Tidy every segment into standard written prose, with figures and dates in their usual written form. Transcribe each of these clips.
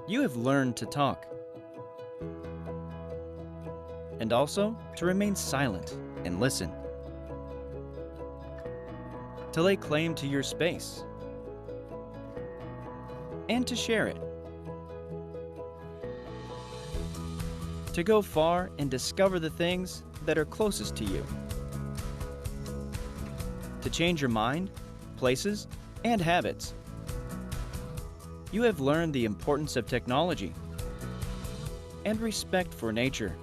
You have learned to talk and also to remain silent and listen, to lay claim to your space and to share it, to go far and discover the things that are closest to you, to change your mind, places, and habits. You have learned the importance of technology and respect for nature.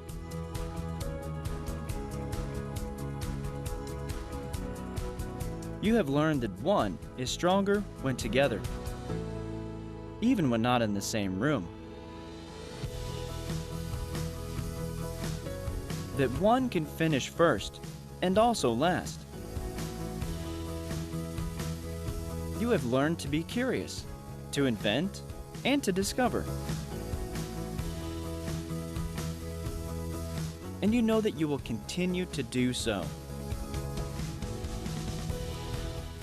You have learned that one is stronger when together, even when not in the same room. That one can finish first and also last. You have learned to be curious, to invent, and to discover. And you know that you will continue to do so.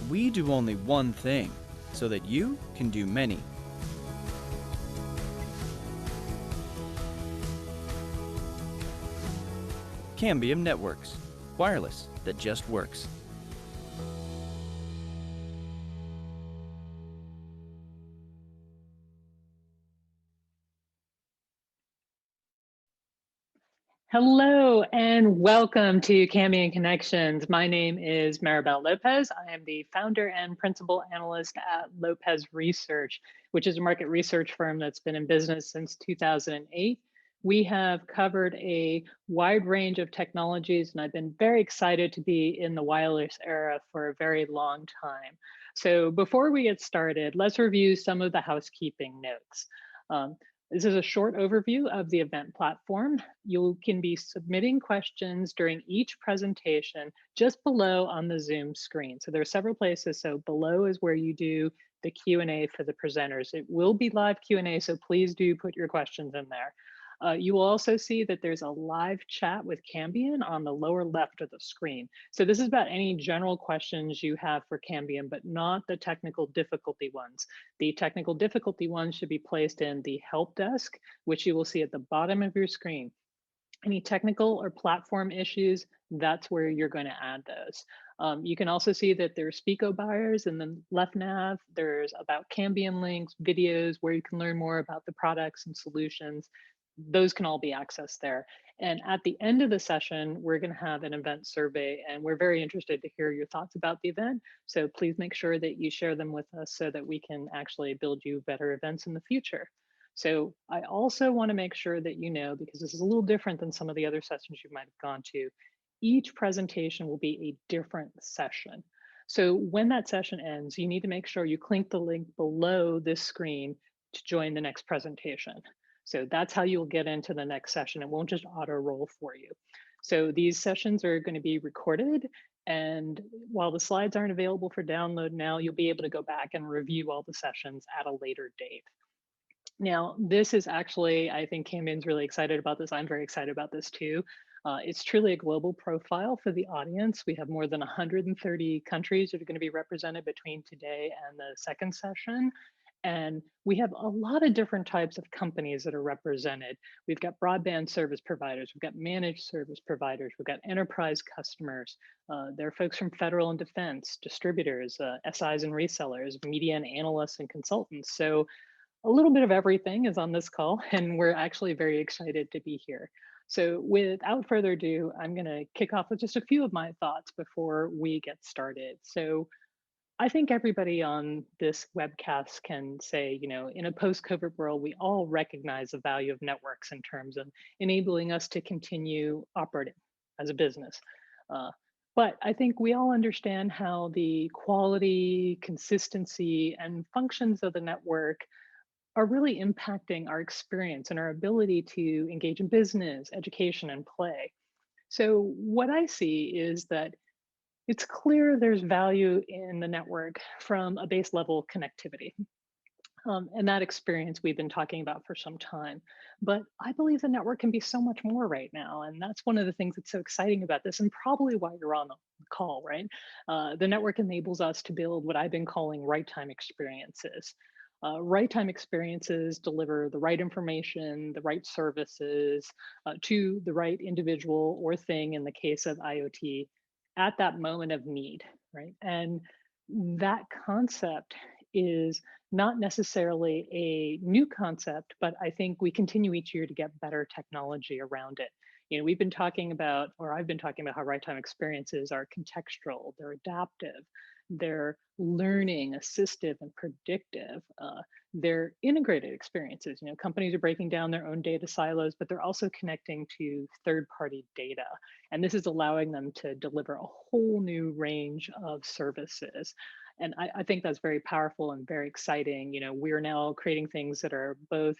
We do only one thing so that you can do many. Cambium Networks, wireless that just works. Hello and welcome to Cambian Connections. My name is Maribel Lopez. I am the founder and principal analyst at Lopez Research, which is a market research firm that's been in business since 2008. We have covered a wide range of technologies, and I've been very excited to be in the wireless era for a very long time. So before we get started, let's review some of the housekeeping notes. Um, this is a short overview of the event platform. You can be submitting questions during each presentation just below on the Zoom screen. So there are several places. So below is where you do the Q&A for the presenters. It will be live Q&A, so please do put your questions in there. You will also see that there's a live chat with Cambian on the lower left of the screen. So this is about any general questions you have for Cambian, but not the technical difficulty ones. The technical difficulty ones should be placed in the help desk, which you will see at the bottom of your screen. Any technical or platform issues, that's where you're going to add those. You can also see that there's Spico buyers and then left nav. There's about Cambian links, videos where you can learn more about the products and solutions. Those can all be accessed there. And at the end of the session, we're going to have an event survey, and we're very interested to hear your thoughts about the event. So please make sure that you share them with us so that we can actually build you better events in the future. So I also want to make sure that you know, because this is a little different than some of the other sessions you might have gone to, each presentation will be a different session. So when that session ends, you need to make sure you click the link below this screen to join the next presentation. So that's how you'll get into the next session. It won't just auto roll for you. So these sessions are going to be recorded. And while the slides aren't available for download now, you'll be able to go back and review all the sessions at a later date. Now, this is actually, I think Cambian's really excited about this. I'm very excited about this too. It's truly a global profile for the audience. We have more than 130 countries that are going to be represented between today and the second session. And we have a lot of different types of companies that are represented. We've got broadband service providers, we've got managed service providers, we've got enterprise customers. There are folks from federal and defense, distributors, SIs and resellers, media and analysts and consultants. So a little bit of everything is on this call, and we're actually very excited to be here. So without further ado, I'm going to kick off with just a few of my thoughts before we get started. So I think everybody on this webcast can say, you know, in a post-COVID world, we all recognize the value of networks in terms of enabling us to continue operating as a business. But I think we all understand how the quality, consistency, and functions of the network are really impacting our experience and our ability to engage in business, education, and play. So what I see is that it's clear there's value in the network from a base level connectivity. And that experience we've been talking about for some time. But I believe the network can be so much more right now. And that's one of the things that's so exciting about this, and probably why you're on the call, right? The network enables us to build what I've been calling right time experiences. Right time experiences deliver the right information, the right services to the right individual or thing in the case of IoT at that moment of need, right? And that concept is not necessarily a new concept, but I think we continue each year to get better technology around it. We've been talking about, or I've been talking about how right time experiences are contextual, they're adaptive, they're learning, assistive, and predictive. They're integrated experiences. Companies are breaking down their own data silos, but they're also connecting to third-party data. And this is allowing them to deliver a whole new range of services. And I think that's very powerful and very exciting. We're now creating things that are both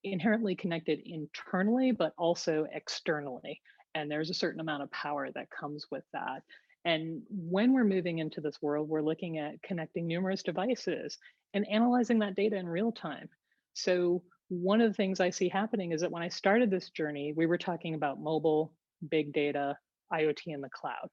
inherently connected internally, but also externally. And there's a certain amount of power that comes with that. And when we're moving into this world, we're looking at connecting numerous devices and analyzing that data in real time. So, one of the things I see happening is that when I started this journey, we were talking about mobile, big data, IoT in the cloud.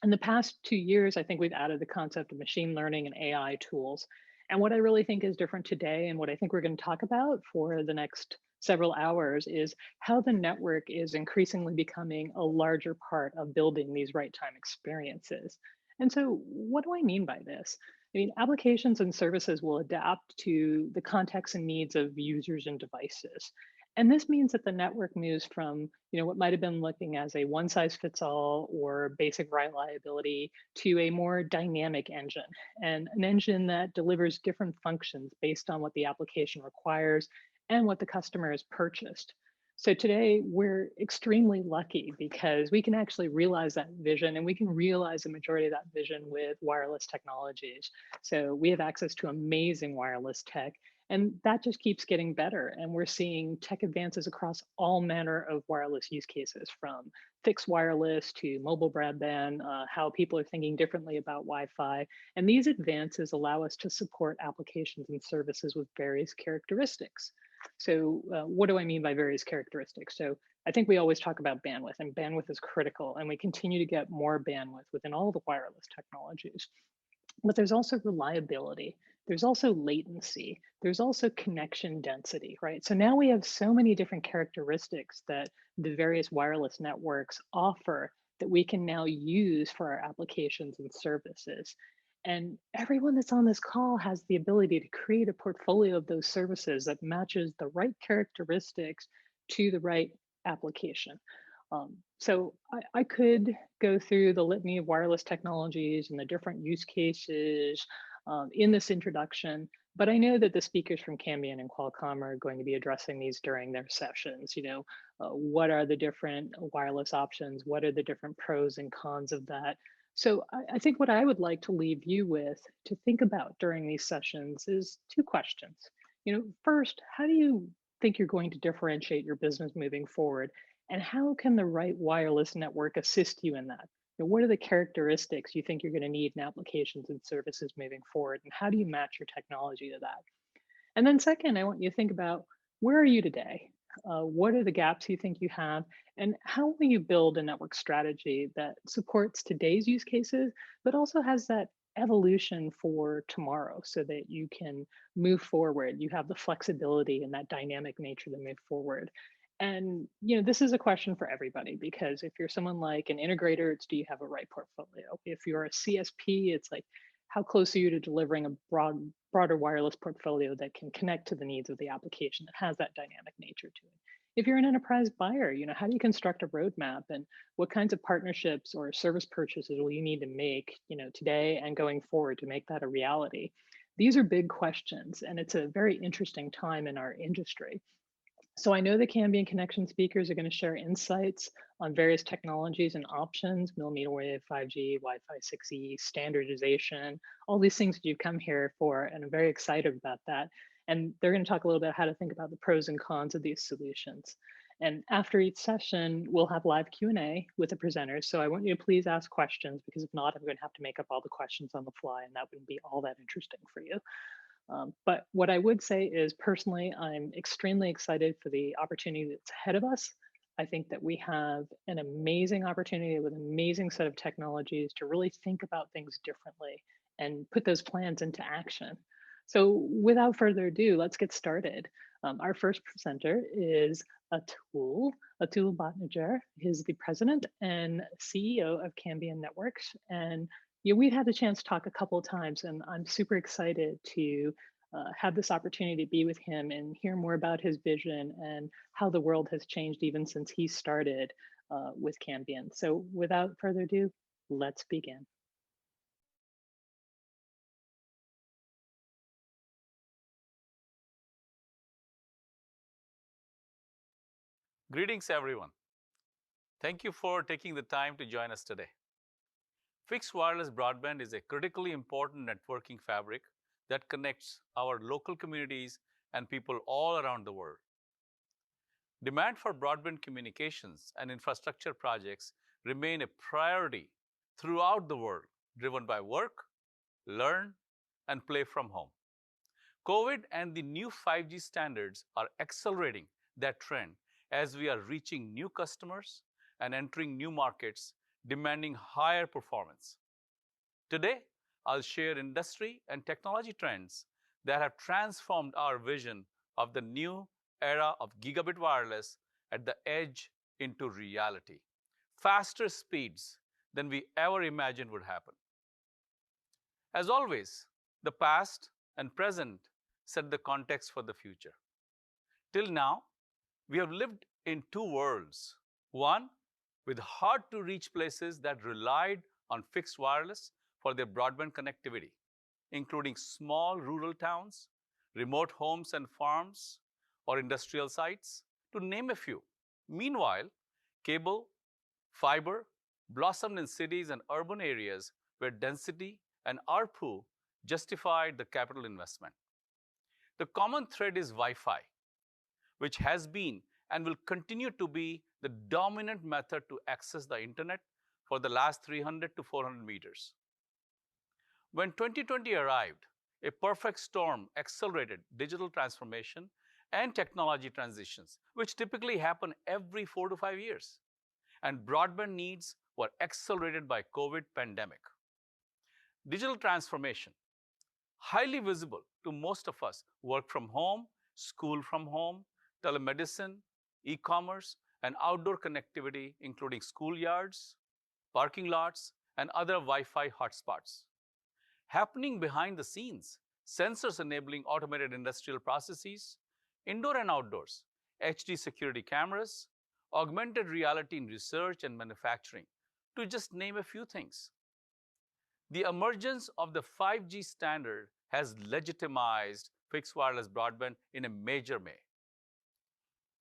In the past 2 years, I think we've added the concept of machine learning and AI tools. And what I really think is different today, and what I think we're going to talk about for the next several hours, is how the network is increasingly becoming a larger part of building these right time experiences. And so, what do I mean by this? I mean, applications and services will adapt to the context and needs of users and devices. And this means that the network moves from, what might have been looking as a one size fits all or basic reliability to a more dynamic engine, and an engine that delivers different functions based on what the application requires and what the customer has purchased. So today we're extremely lucky because we can actually realize that vision, and we can realize the majority of that vision with wireless technologies. So we have access to amazing wireless tech, and that just keeps getting better. And we're seeing tech advances across all manner of wireless use cases, from fixed wireless to mobile broadband, how people are thinking differently about Wi-Fi. And these advances allow us to support applications and services with various characteristics. So what do I mean by various characteristics? So I think we always talk about bandwidth, and bandwidth is critical, and we continue to get more bandwidth within all the wireless technologies. But there's also reliability. There's also latency. There's also connection density, right? So now we have so many different characteristics that the various wireless networks offer that we can now use for our applications and services. And everyone that's on this call has the ability to create a portfolio of those services that matches the right characteristics to the right application. So I could go through the litany of wireless technologies and the different use cases in this introduction, but I know that the speakers from Cambian and Qualcomm are going to be addressing these during their sessions. What are the different wireless options? What are the different pros and cons of that? So I think what I would like to leave you with to think about during these sessions is two questions. First, how do you think you're going to differentiate your business moving forward? And how can the right wireless network assist you in that? What are the characteristics you think you're going to need in applications and services moving forward? And how do you match your technology to that? And then second, I want you to think about, where are you today? What are the gaps you think you have? And how will you build a network strategy that supports today's use cases, but also has that evolution for tomorrow, so that you can move forward? You have the flexibility and that dynamic nature to move forward. And this is a question for everybody, because if you're someone like an integrator, it's, do you have a right portfolio? If you're a CSP, it's like, how close are you to delivering a broader wireless portfolio that can connect to the needs of the application, that has that dynamic nature to it? If you're an enterprise buyer, how do you construct a roadmap, and what kinds of partnerships or service purchases will you need to make, today and going forward to make that a reality? These are big questions, and it's a very interesting time in our industry. So I know the Cambian Connection speakers are going to share insights on various technologies and options: millimeter wave, 5G, Wi-Fi 6E, standardization, all these things that you've come here for, and I'm very excited about that. And they're going to talk a little bit how to think about the pros and cons of these solutions. And after each session, we'll have live Q&A with the presenters. So I want you to please ask questions, because if not, I'm going to have to make up all the questions on the fly, and that wouldn't be all that interesting for you. But what I would say is, personally, I'm extremely excited for the opportunity that's ahead of us. I think that we have an amazing opportunity with an amazing set of technologies to really think about things differently and put those plans into action. So without further ado, let's get started. Our first presenter is Atul. Atul Bhatnagar. He's the president and CEO of Cambian Networks. And we've had the chance to talk a couple of times, and I'm super excited to have this opportunity to be with him and hear more about his vision and how the world has changed even since he started with Cambian. So without further ado, let's begin. Greetings, everyone. Thank you for taking the time to join us today. Fixed wireless broadband is a critically important networking fabric that connects our local communities and people all around the world. Demand for broadband communications and infrastructure projects remain a priority throughout the world, driven by work, learn, and play from home. COVID and the new 5G standards are accelerating that trend as we are reaching new customers and entering new markets demanding higher performance. Today, I'll share industry and technology trends that have transformed our vision of the new era of gigabit wireless at the edge into reality. Faster speeds than we ever imagined would happen. As always, the past and present set the context for the future. Till now, we have lived in two worlds. One, with hard to reach places that relied on fixed wireless for their broadband connectivity, including small rural towns, remote homes and farms, or industrial sites, to name a few. Meanwhile, cable, fiber blossomed in cities and urban areas where density and ARPU justified the capital investment. The common thread is Wi-Fi, which has been and will continue to be the dominant method to access the internet for the last 300 to 400 meters. When 2020 arrived, a perfect storm accelerated digital transformation and technology transitions, which typically happen every 4 to 5 years. And broadband needs were accelerated by COVID pandemic. Digital transformation, highly visible to most of us, work from home, school from home, telemedicine, e-commerce, and outdoor connectivity, including schoolyards, parking lots, and other Wi-Fi hotspots. Happening behind the scenes, sensors enabling automated industrial processes, indoor and outdoors, HD security cameras, augmented reality in research and manufacturing, to just name a few things. The emergence of the 5G standard has legitimized fixed wireless broadband in a major way.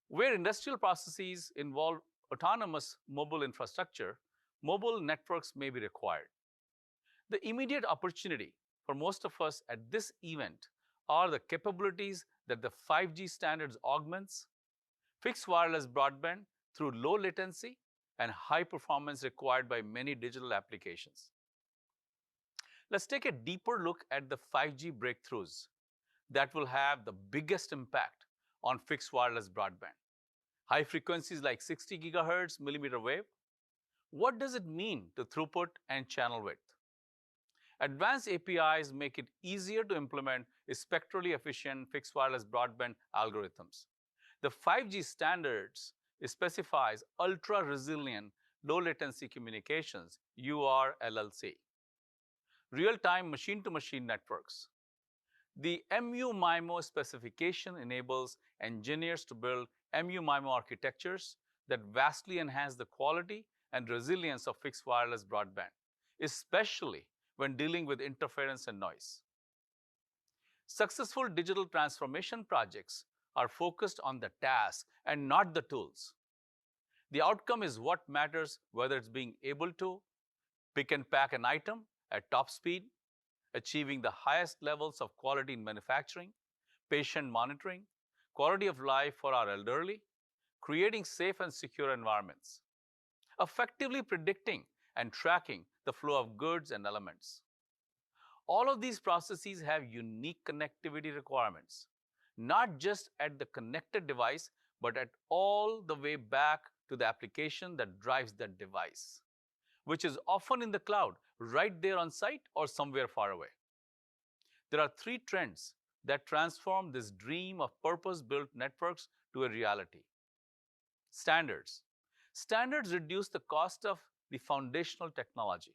Where industrial processes involve autonomous mobile infrastructure, mobile networks may be required. The immediate opportunity for most of us at this event are the capabilities that the 5G standards augments, fixed wireless broadband through low latency and high performance required by many digital applications. Let's take a deeper look at the 5G breakthroughs that will have the biggest impact on fixed wireless broadband. High frequencies like 60 gigahertz millimeter wave. What does it mean to throughput and channel width? Advanced APIs make it easier to implement spectrally efficient fixed wireless broadband algorithms. The 5G standards specifies ultra-resilient low-latency communications, URLLC. Real-time machine-to-machine networks. The MU-MIMO specification enables engineers to build MU-MIMO architectures that vastly enhance the quality and resilience of fixed wireless broadband, especially when dealing with interference and noise. Successful digital transformation projects are focused on the task and not the tools. The outcome is what matters, whether it's being able to pick and pack an item at top speed, achieving the highest levels of quality in manufacturing, patient monitoring, quality of life for our elderly, creating safe and secure environments, effectively predicting and tracking the flow of goods and elements. All of these processes have unique connectivity requirements, not just at the connected device, but at all the way back to the application that drives that device, which is often in the cloud, right there on site or somewhere far away. There are three trends that transform this dream of purpose-built networks to a reality. Standards. Standards reduce the cost of the foundational technology.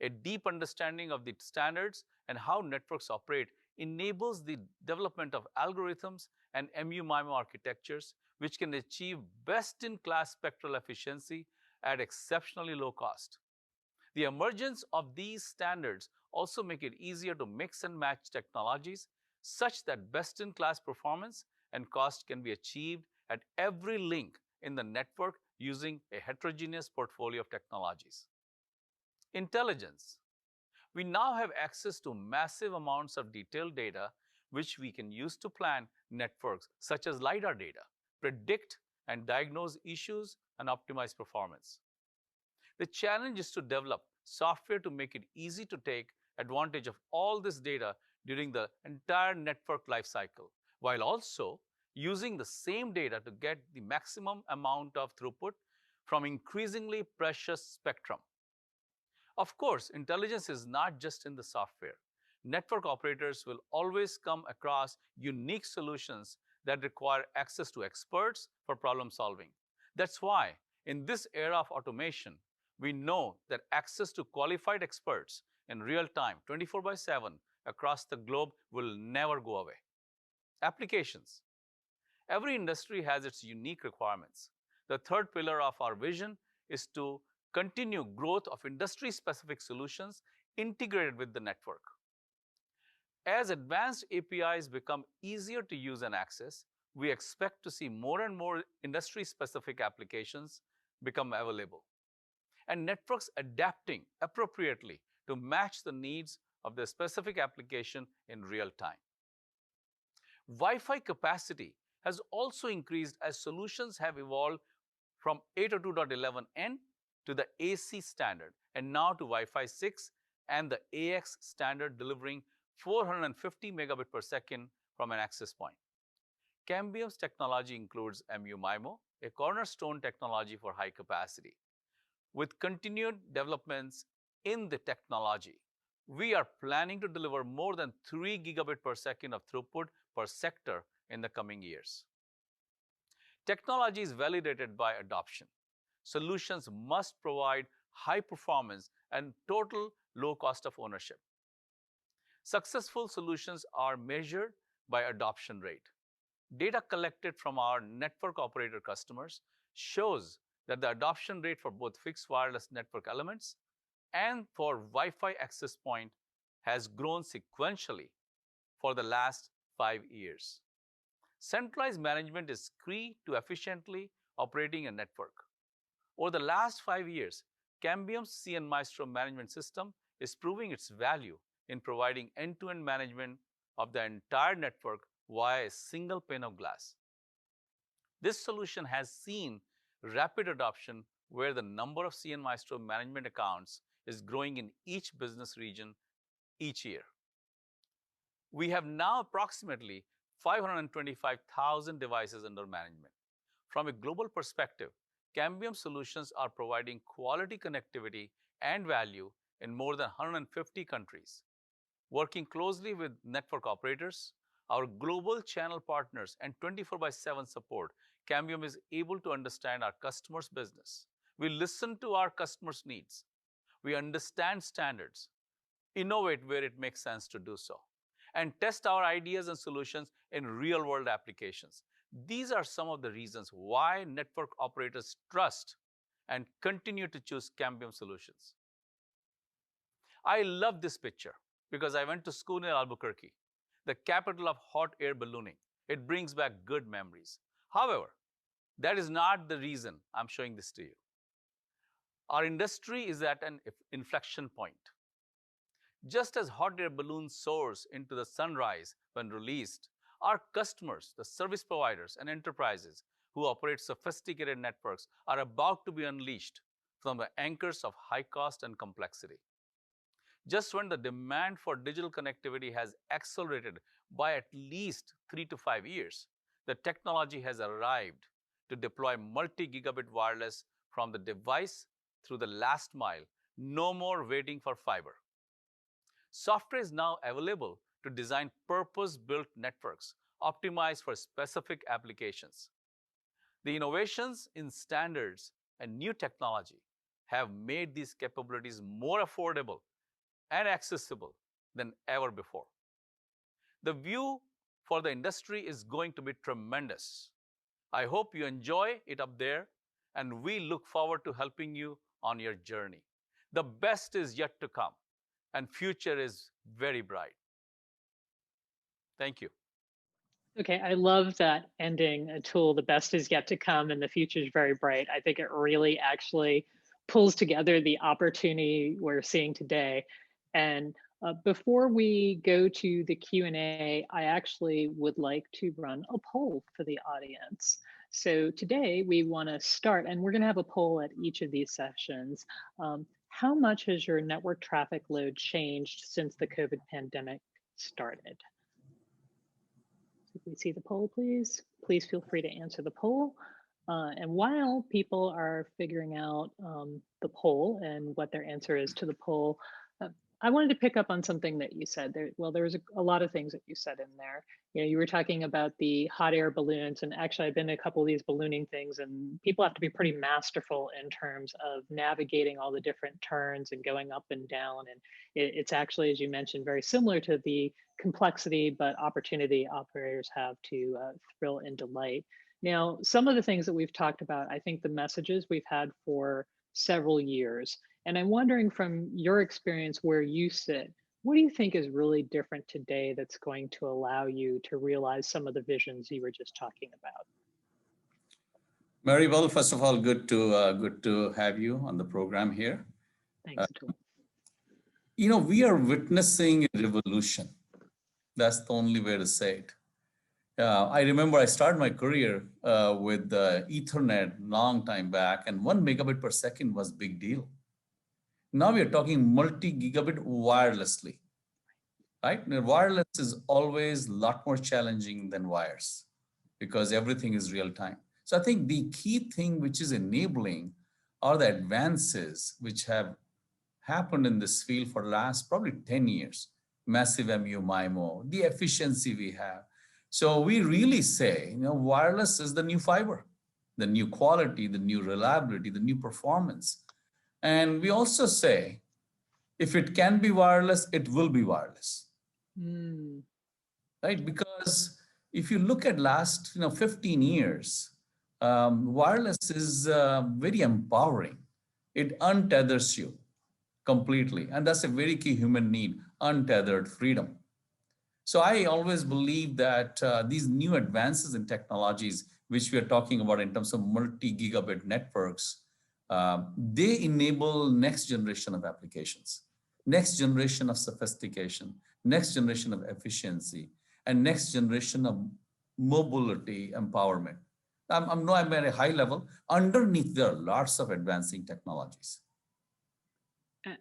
A deep understanding of the standards and how networks operate enables the development of algorithms and MU-MIMO architectures, which can achieve best-in-class spectral efficiency at exceptionally low cost. The emergence of these standards also make it easier to mix and match technologies such that best-in-class performance and cost can be achieved at every link in the network using a heterogeneous portfolio of technologies. Intelligence. We now have access to massive amounts of detailed data which we can use to plan networks such as LiDAR data, predict and diagnose issues, and optimize performance. The challenge is to develop software to make it easy to take advantage of all this data during the entire network lifecycle, while also using the same data to get the maximum amount of throughput from increasingly precious spectrum. Of course, intelligence is not just in the software. Network operators will always come across unique solutions that require access to experts for problem solving. That's why, in this era of automation, we know that access to qualified experts in real time, 24/7, across the globe will never go away. Applications. Every industry has its unique requirements. The third pillar of our vision is to continue growth of industry-specific solutions integrated with the network. As advanced APIs become easier to use and access, we expect to see more and more industry-specific applications become available, and networks adapting appropriately to match the needs of the specific application in real time. Wi-Fi capacity has also increased as solutions have evolved from 802.11n to the AC standard and now to Wi-Fi 6 and the AX standard delivering 450 megabit per second from an access point. Cambium's technology includes MU-MIMO, a cornerstone technology for high capacity. With continued developments in the technology, we are planning to deliver more than 3 gigabit per second of throughput per sector in the coming years. Technology is validated by adoption. Solutions must provide high performance and total low cost of ownership. Successful solutions are measured by adoption rate. Data collected from our network operator customers shows that the adoption rate for both fixed wireless network elements and for Wi-Fi access point has grown sequentially for the last 5 years. Centralized management is key to efficiently operating a network. Over the last 5 years, Cambium's CN Maestro management system is proving its value in providing end-to-end management of the entire network via a single pane of glass. This solution has seen rapid adoption where the number of CN Maestro management accounts is growing in each business region each year. We have now approximately 525,000 devices under management. From a global perspective, Cambium solutions are providing quality connectivity and value in more than 150 countries. Working closely with network operators, our global channel partners, and 24/7 support, Cambium is able to understand our customers' business. We listen to our customers' needs. We understand standards, innovate where it makes sense to do so, and test our ideas and solutions in real-world applications. These are some of the reasons why network operators trust and continue to choose Cambium solutions. I love this picture because I went to school in Albuquerque, the capital of hot air ballooning. It brings back good memories. However, that is not the reason I'm showing this to you. Our industry is at an inflection point. Just as hot air balloon soars into the sunrise when released, our customers, the service providers and enterprises who operate sophisticated networks, are about to be unleashed from the anchors of high cost and complexity. Just when the demand for digital connectivity has accelerated by at least 3 to 5 years, the technology has arrived to deploy multi-gigabit wireless from the device through the last mile. No more waiting for fiber. Software is now available to design purpose-built networks optimized for specific applications. The innovations in standards and new technology have made these capabilities more affordable and accessible than ever before. The view for the industry is going to be tremendous. I hope you enjoy it up there, and we look forward to helping you on your journey. The best is yet to come, and future is very bright. Thank you. Okay, I love that ending, Atul. The best is yet to come and the future is very bright. I think it really actually pulls together the opportunity we're seeing today. And before we go to the Q&A, I actually would like to run a poll for the audience. So today we want to start, and we're going to have a poll at each of these sessions. How much has your network traffic load changed since the COVID pandemic started? If we see the poll, please feel free to answer the poll. And while people are figuring out the poll and what their answer is to the poll, I wanted to pick up on something that you said there. Well, there was a lot of things that you said in there. You know, you were talking about the hot air balloons, and actually I've been to a couple of these ballooning things, and people have to be pretty masterful in terms of navigating all the different turns and going up and down. And it's actually, as you mentioned, very similar to the complexity but opportunity operators have to thrill and delight. Now, some of the things that we've talked about, I think the messages we've had for several years. And I'm wondering from your experience where you sit, what do you think is really different today that's going to allow you to realize some of the visions you were just talking about? Mary, well, first of all, good to have you on the program here. Thanks, Atul. You know, we are witnessing a revolution. That's the only way to say it. I remember I started my career with Ethernet long time back, and 1 megabit per second was big deal. Now we are talking multi-gigabit wirelessly, right? Now, wireless is always a lot more challenging than wires because everything is real time. So I think the key thing which is enabling are the advances which have happened in this field for the last probably 10 years. Massive MU-MIMO, the efficiency we have. So we really say, you know, wireless is the new fiber, the new quality, the new reliability, the new performance. And we also say, if it can be wireless, it will be wireless, right? Because if you look at last 15 years, wireless is very empowering. It untethers you completely. And that's a very key human need, untethered freedom. So I always believe that these new advances in technologies, which we are talking about in terms of multi-gigabit networks, they enable next generation of applications, next generation of sophistication, next generation of efficiency, and next generation of mobility empowerment. I'm at a high level. Underneath, there are lots of advancing technologies.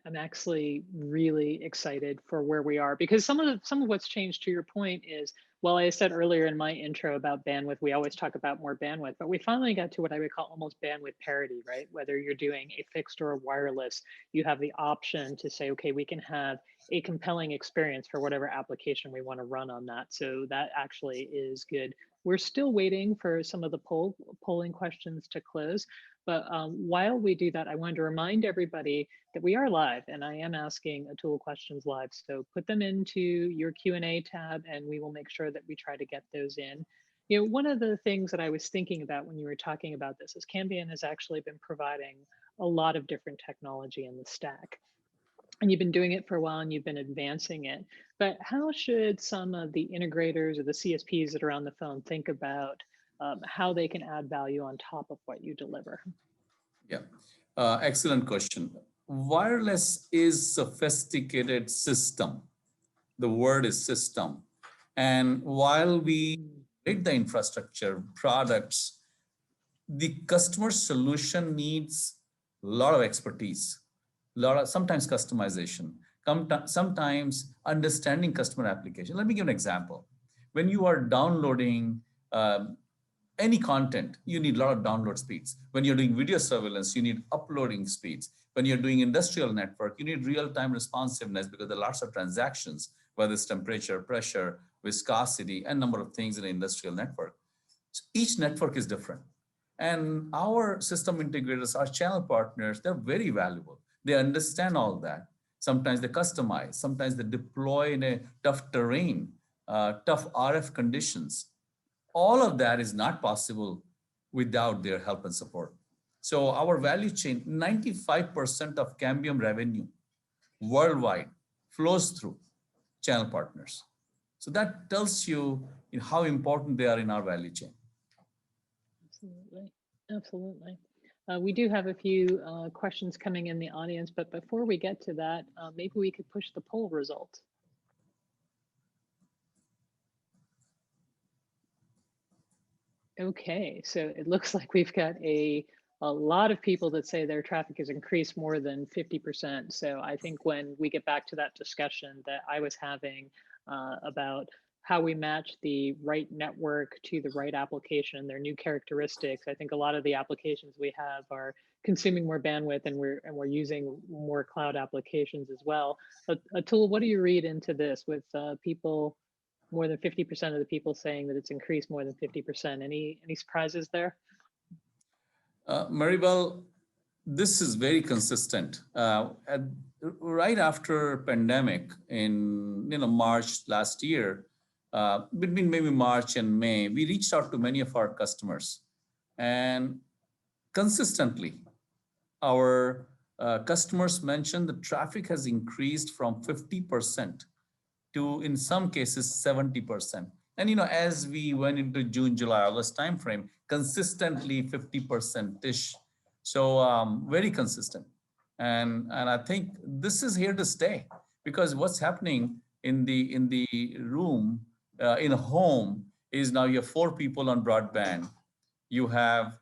I'm actually really excited for where we are because some of what's changed, to your point, is, well, I said earlier in my intro about bandwidth, we always talk about more bandwidth, but we finally got to what I would call almost bandwidth parity, right? Whether you're doing a fixed or a wireless, you have the option to say, okay, we can have a compelling experience for whatever application we want to run on that. So that actually is good. We're still waiting for some of the polling questions to close. But while we do that, I wanted to remind everybody that we are live, and I am asking Atul questions live. So put them into your Q&A tab, and we will make sure that we try to get those in. You know, one of the things that I was thinking about when you were talking about this is Cambian has actually been providing a lot of different technology in the stack. And you've been doing it for a while and you've been advancing it. But how should some of the integrators or the CSPs that are on the phone think about how they can add value on top of what you deliver? Yeah, excellent question. Wireless is sophisticated system. The word is system. And while we create the infrastructure, products, the customer solution needs a lot of expertise, sometimes customization, sometimes understanding customer application. Let me give an example. When you are downloading any content, you need a lot of download speeds. When you're doing video surveillance, you need uploading speeds. When you're doing industrial network, you need real-time responsiveness because there are lots of transactions. whether it's temperature, pressure, viscosity, and number of things in an industrial network. So each network is different. And our system integrators, our channel partners, they're very valuable. They understand all that. Sometimes they customize, sometimes they deploy in a tough terrain, tough RF conditions. All of that is not possible without their help and support. So our value chain, 95% of Cambium revenue worldwide flows through channel partners. So that tells you how important they are in our value chain. Absolutely. Absolutely. We do have a few questions coming in the audience, but before we get to that, maybe we could push the poll result. Okay, so it looks like we've got a lot of people that say their traffic has increased more than 50%. So I think when we get back to that discussion that I was having about how we match the right network to the right application, their new characteristics, I think a lot of the applications we have are consuming more bandwidth, and we're using more cloud applications as well. Atul, what do you read into this with people? More than 50% of the people saying that it's increased more than 50%. Any surprises there? Maribel, this is very consistent. Right after pandemic in March last year, between maybe March and May, we reached out to many of our customers, and consistently, our customers mentioned the traffic has increased from 50% to, in some cases, 70%. And as we went into June, July, August timeframe, consistently 50%-ish. So very consistent. And I think this is here to stay, because what's happening in the room, in a home, is now you have 4 people on broadband. You have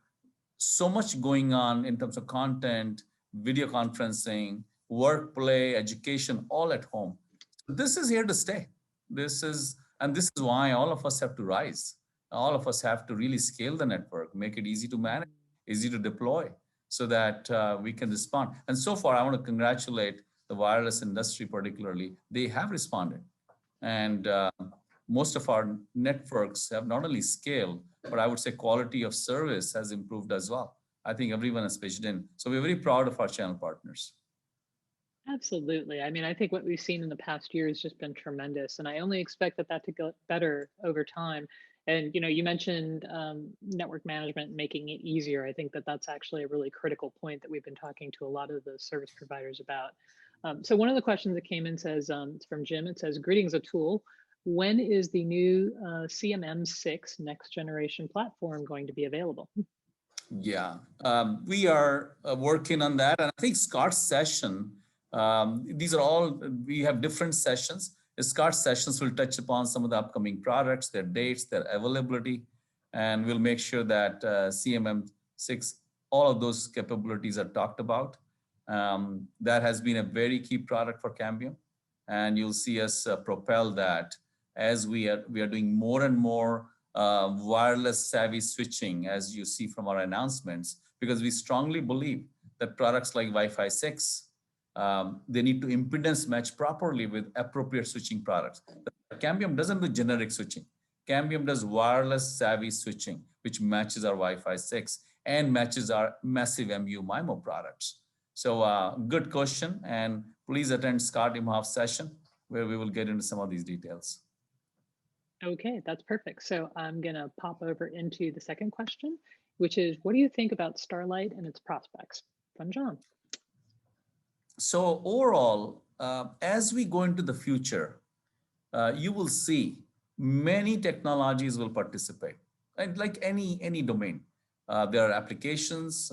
so much going on in terms of content, video conferencing, work, play, education, all at home. This is here to stay. This is why all of us have to rise. All of us have to really scale the network, make it easy to manage, easy to deploy, so that we can respond. And so far, I want to congratulate the wireless industry particularly. They have responded. And most of our networks have not only scaled, but I would say quality of service has improved as well. I think everyone has pitched in. So we're very proud of our channel partners. Absolutely. I mean, I think what we've seen in the past year has just been tremendous, and I only expect that to go better over time. And you mentioned network management, making it easier. I think that that's actually a really critical point that we've been talking to a lot of the service providers about. So one of the questions that came in says, it's from Jim. It says, "Greetings, Atul. When is the new CMM6 next generation platform going to be available?" Yeah, we are working on that, and I think Scott's session. These are all, we have different sessions. Scott's sessions will touch upon some of the upcoming products, their dates, their availability, and we'll make sure that CMM6, all of those capabilities are talked about. That has been a very key product for Cambium, and you'll see us propel that as we are doing more and more wireless savvy switching, as you see from our announcements, because we strongly believe that products like Wi-Fi 6, they need to impedance match properly with appropriate switching products. Cambium doesn't do generic switching. Cambium does wireless savvy switching, which matches our Wi-Fi 6 and matches our massive MU MIMO products. So good question, and please attend Scott Imhoff's session where we will get into some of these details. Okay, that's perfect. So I'm going to pop over into the second question, which is, what do you think about Starlight and its prospects? From John. So overall, as we go into the future, you will see many technologies will participate, and like any domain. There are applications,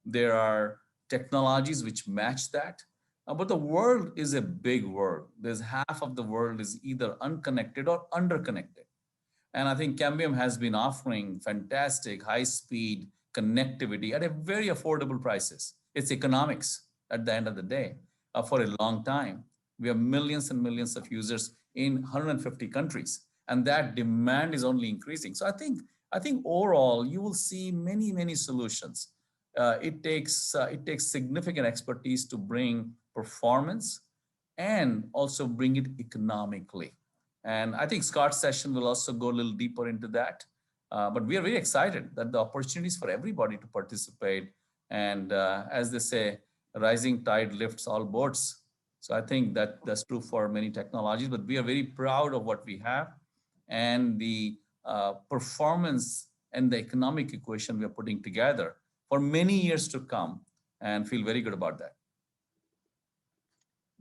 there are technologies which match that. But the world is a big world. There's half of the world is either unconnected or underconnected. And I think Cambium has been offering fantastic high-speed connectivity at a very affordable prices. It's economics at the end of the day. For a long time, we have millions and millions of users in 150 countries, and that demand is only increasing. So I think overall, you will see many solutions. It takes significant expertise to bring performance and also bring it economically. And I think Scott's session will also go a little deeper into that. But we are very excited that the opportunities for everybody to participate. And as they say, rising tide lifts all boats. So I think that that's true for many technologies, but we are very proud of what we have and the performance and the economic equation we are putting together for many years to come, and feel very good about that.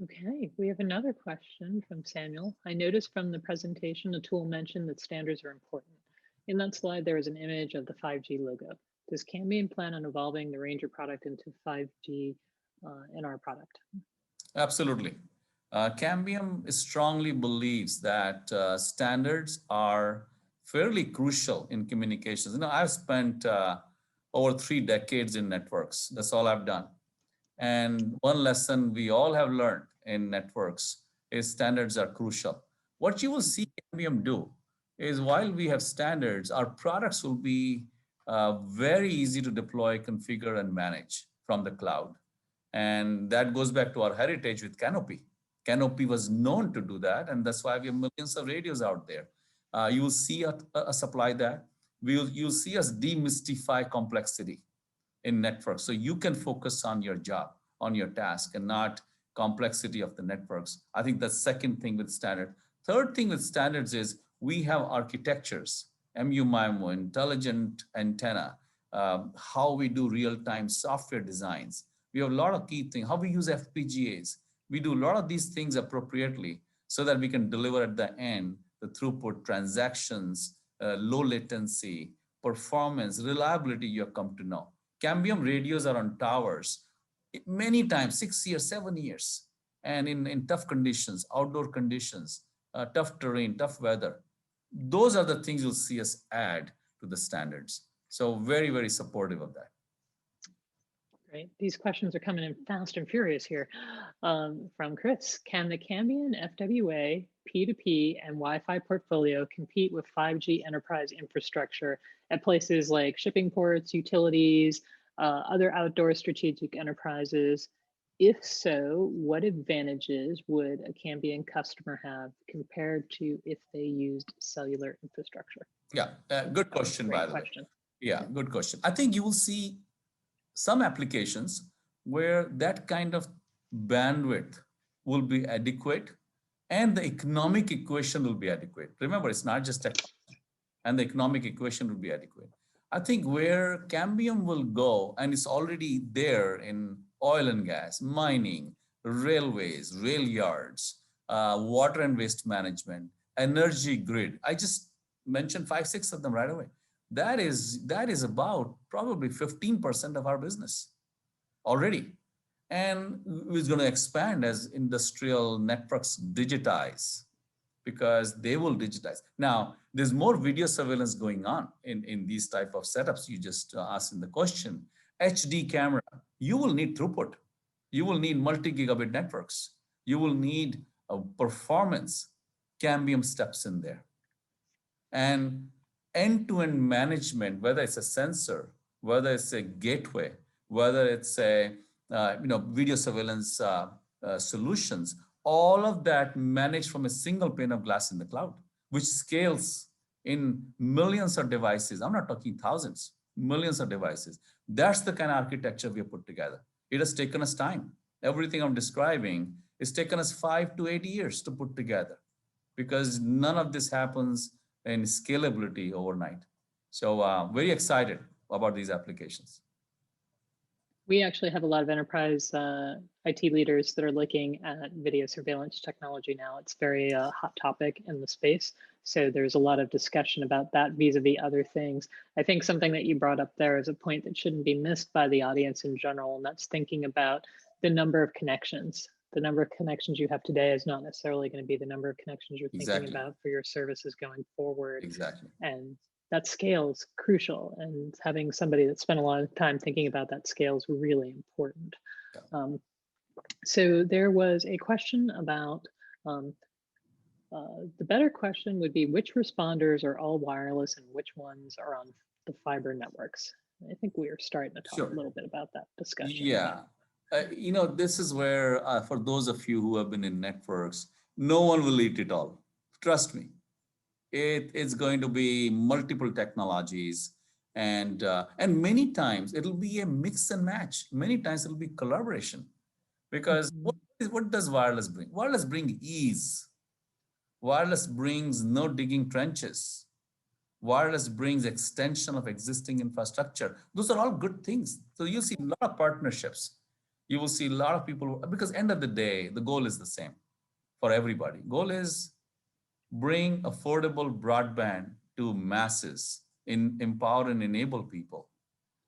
Okay, we have another question from Samuel. I noticed from the presentation, Atul mentioned that standards are important. In that slide, there is an image of the 5G logo. Does Cambian plan on evolving the Ranger product into 5G in our product? Absolutely. Cambium strongly believes that standards are fairly crucial in communications. You know, I've spent over 3 decades in networks. That's all I've done. And one lesson we all have learned in networks is standards are crucial. What you will see Cambium do is while we have standards, our products will be very easy to deploy, configure, and manage from the cloud. And that goes back to our heritage with Canopy. Canopy was known to do that, and that's why we have millions of radios out there. You will see us apply that. You'll see us demystify complexity in networks. So you can focus on your job, on your task, and not complexity of the networks. I think that's second thing with standard. Third thing with standards is we have architectures, MU-MIMO, intelligent antenna, how we do real-time software designs. We have a lot of key things, how we use FPGAs. We do a lot of these things appropriately so that we can deliver at the end the throughput, transactions, low latency, performance, reliability you have come to know. Cambium radios are on towers many times, 6 years, 7 years, and in tough conditions, outdoor conditions, tough terrain, tough weather. Those are the things you'll see us add to the standards. So very, very supportive of that. Great. These questions are coming in fast and furious here. From Chris, can the Cambian FWA, P2P, and Wi-Fi portfolio compete with 5G enterprise infrastructure at places like shipping ports, utilities, other outdoor strategic enterprises? If so, what advantages would a Cambian customer have compared to if they used cellular infrastructure? Yeah, good question, by the way. Yeah, good question. I think you will see some applications where that kind of bandwidth will be adequate and the economic equation will be adequate. Remember, it's not just technology, and the economic equation will be adequate. I think where Cambium will go, and it's already there in oil and gas, mining, railways, rail yards, water and waste management, energy grid. I just mentioned 5, 6 of them right away. That is about probably 15% of our business already. And it's going to expand as industrial networks digitize, because they will digitize. Now, there's more video surveillance going on in these type of setups you just asked in the question. HD camera, you will need throughput. You will need multi-gigabit networks. You will need performance. Cambium steps in there. And end-to-end management, whether it's a sensor, whether it's a gateway, whether it's a video surveillance solutions, all of that managed from a single pane of glass in the cloud, which scales in millions of devices. I'm not talking thousands, millions of devices. That's the kind of architecture we have put together. It has taken us time. Everything I'm describing, it's taken us 5 to 8 years to put together, because none of this happens in scalability overnight. So very excited about these applications. We actually have a lot of enterprise IT leaders that are looking at video surveillance technology now. It's very hot topic in the space. So there's a lot of discussion about that vis-a-vis other things. I think something that you brought up there is a point that shouldn't be missed by the audience in general, and that's thinking about the number of connections. The number of connections you have today is not necessarily going to be the number of connections you're thinking about for your services going forward. Exactly. And that scale is crucial, and having somebody that spent a lot of time thinking about that scale is really important. Yeah. So there was a question about, the better question would be, which responders are all wireless and which ones are on the fiber networks? I think we are starting to talk a little bit about that discussion. Yeah. This is where, for those of you who have been in networks, no one will eat it all. Trust me. It's going to be multiple technologies, and many times it'll be a mix and match. Many times it'll be collaboration, because Mhm. what does wireless bring? Wireless bring ease. Wireless brings no digging trenches. Wireless brings extension of existing infrastructure. Those are all good things. So you'll see a lot of partnerships. You will see a lot of people, because end of the day, the goal is the same for everybody. Goal is bring affordable broadband to masses, empower and enable people.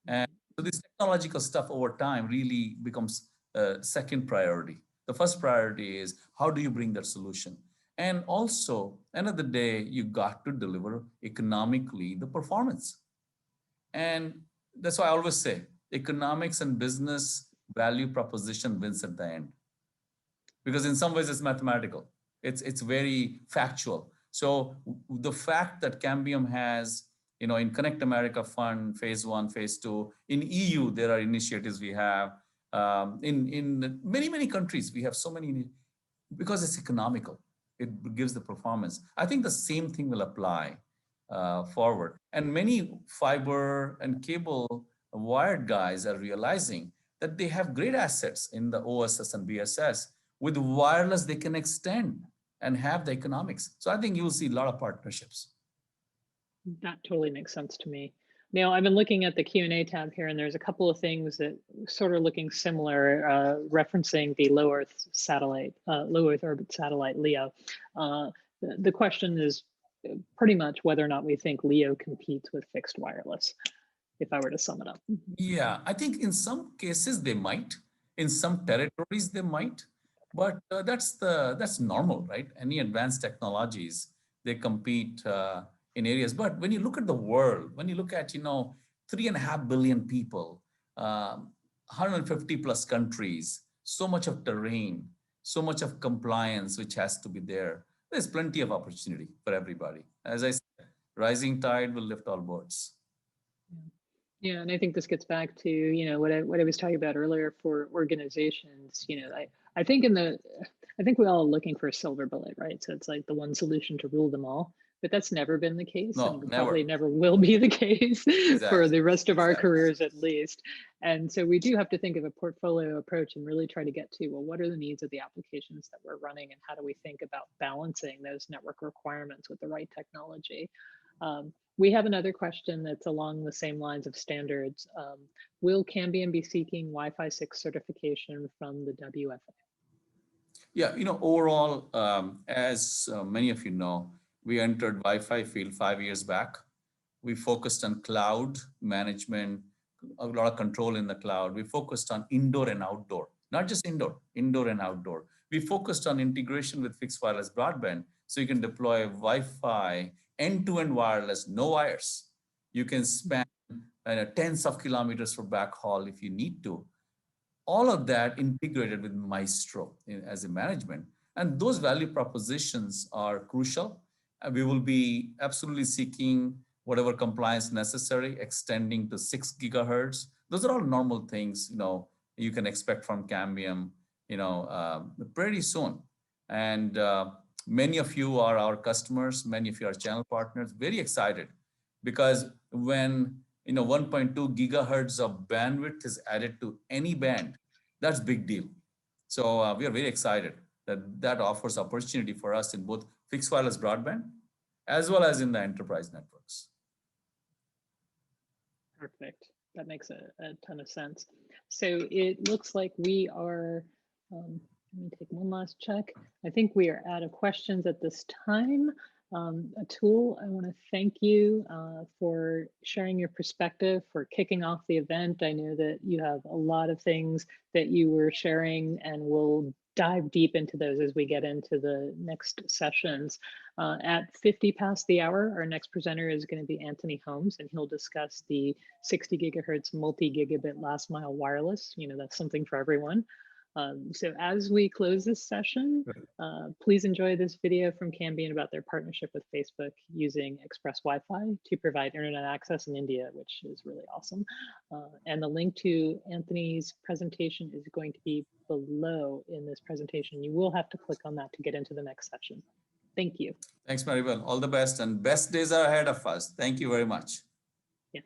And so this technological stuff over time really becomes a second priority. The first priority is how do you bring that solution? And also, end of the day, you got to deliver economically the performance. And that's why I always say economics and business value proposition wins at the end, because in some ways it's mathematical. It's very factual. So the fact that Cambium has, in Connect America Fund phase one, phase two, in EU there are initiatives we have, in many countries we have so many, because it's economical. It gives the performance. I think the same thing will apply forward. And many fiber and cable wired guys are realizing that they have great assets in the OSS and BSS. With wireless, they can extend and have the economics. So I think you'll see a lot of partnerships. That totally makes sense to me. Now, I've been looking at the Q&A tab here, and there's a couple of things that sort of looking similar, referencing the low Earth orbit satellite, LEO. The question is pretty much whether or not we think LEO competes with fixed wireless, if I were to sum it up. Yeah, I think in some cases they might, in some territories they might, but that's normal, right? Any advanced technologies, they compete in areas. But when you look at the world, when you look at 3.5 billion people, 150 plus countries, so much of terrain, so much of compliance which has to be there. There's plenty of opportunity for everybody. As I said, rising tide will lift all boats. Yeah, and I think this gets back to, what I was talking about earlier for organizations. I think I think we're all looking for a silver bullet, right? So it's like the one solution to rule them all, but that's never been the case, No, and probably never. never will be the case for Exactly. the rest of our Exactly. careers at least. And so we do have to think of a portfolio approach and really try to get to, well, what are the needs of the applications that we're running, and how do we think about balancing those network requirements with the right technology? We have another question that's along the same lines of standards. Will Cambian be seeking Wi-Fi 6 certification from the WFA? Yeah, overall, as many of you know, we entered Wi-Fi field 5 years back. We focused on cloud management, a lot of control in the cloud. We focused on indoor and outdoor, not just indoor and outdoor. We focused on integration with fixed wireless broadband, so you can deploy Wi-Fi end-to-end wireless, no wires. You can span tens of kilometers for backhaul if you need to. All of that integrated with Maestro as a management. And those value propositions are crucial. And we will be absolutely seeking whatever compliance necessary, extending to 6 gigahertz. Those are all normal things, you can expect from Cambium, pretty soon. And many of you are our customers, many of you are channel partners, very excited, because when 1.2 gigahertz of bandwidth is added to any band, that's big deal. So we are very excited that that offers opportunity for us in both fixed wireless broadband as well as in the enterprise networks. Perfect. That makes a ton of sense. So it looks like we are, let me take one last check. I think we are out of questions at this time. Atul, I want to thank you for sharing your perspective, for kicking off the event. I know that you have a lot of things that you were sharing, and we'll dive deep into those as we get into the next sessions. At 50 past the hour, our next presenter is going to be Anthony Holmes, and he'll discuss the 60 gigahertz multi-gigabit last mile wireless. That's something for everyone. So as we close this session, please enjoy this video from Cambian about their partnership with Facebook using Express Wi-Fi to provide internet access in India, which is really awesome. And the link to Anthony's presentation is going to be below in this presentation. You will have to click on that to get into the next section. Thank you. Thanks, Maribel. All the best, and best days are ahead of us. Thank you very much. Yes.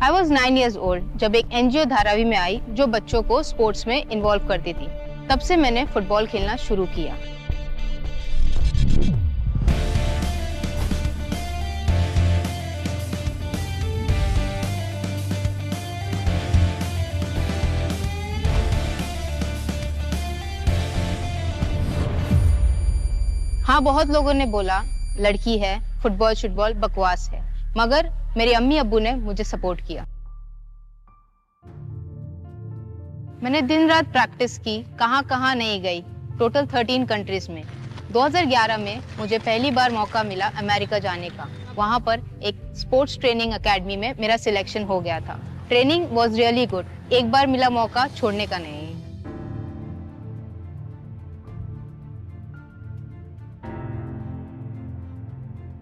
I was 9 years old जब एक NGO Dharavi में आई जो बच्चों को sports में involve करती थी। तब से मैंने फुटबॉल खेलना शुरू किया। हाँ, बहुत लोगों ने बोला लड़की है, फुटबॉल बकवास है, मगर मेरी अम्मी अब्बू ने मुझे सपोर्ट किया। मैंने दिन रात प्रैक्टिस की, कहां नहीं गई, टोटल 13 कंट्रीज में। 2011 में मुझे पहली बार मौका मिला अमेरिका जाने का। वहां पर एक स्पोर्ट्स ट्रेनिंग एकेडमी में मेरा सिलेक्शन हो गया था। Training was really good. एक बार मिला मौका, छोड़ने का नहीं।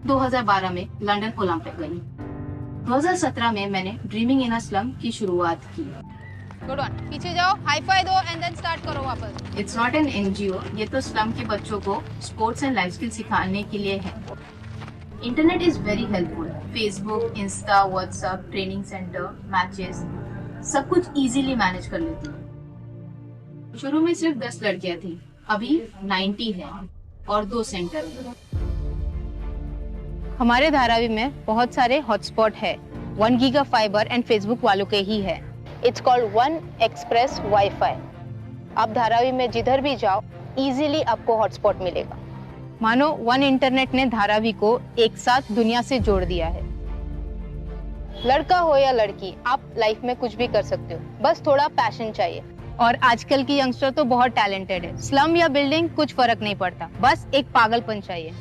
2012 में लंदन ओलंपिक गई। 2017 में मैंने ड्रीमिंग इन अ स्लम की शुरुआत की। गुड वन, पीछे जाओ, हाई फाई दो एंड देन स्टार्ट करो वापस। इट्स नॉट एन एनजीओ, ये तो स्लम के बच्चों को स्पोर्ट्स एंड लाइफ स्किल सिखाने के लिए है। Internet is very helpful. Facebook, Insta, WhatsApp, training centre, matches, सब कुछ इजीली मैनेज कर लेती हूँ। शुरू में सिर्फ 10 लड़कियां थी, अभी 90 है और 2 सेंटर है। हमारे धारावी में बहुत सारे हॉटस्पॉट है। 1 गीगा फाइबर एंड फेसबुक वालों के ही है। It's called 1 express wifi. आप धारावी में जिधर भी जाओ, इजीली आपको हॉटस्पॉट मिलेगा। मानो 1 इंटरनेट ने धारावी को एक साथ दुनिया से जोड़ दिया है। लड़का हो या लड़की, आप लाइफ में कुछ भी कर सकते हो, बस थोड़ा पैशन चाहिए। और आजकल की यंगस्टर तो बहुत टैलेंटेड है। स्लम या बिल्डिंग कुछ फर्क नहीं पड़ता, बस एक पागलपन चाहिए।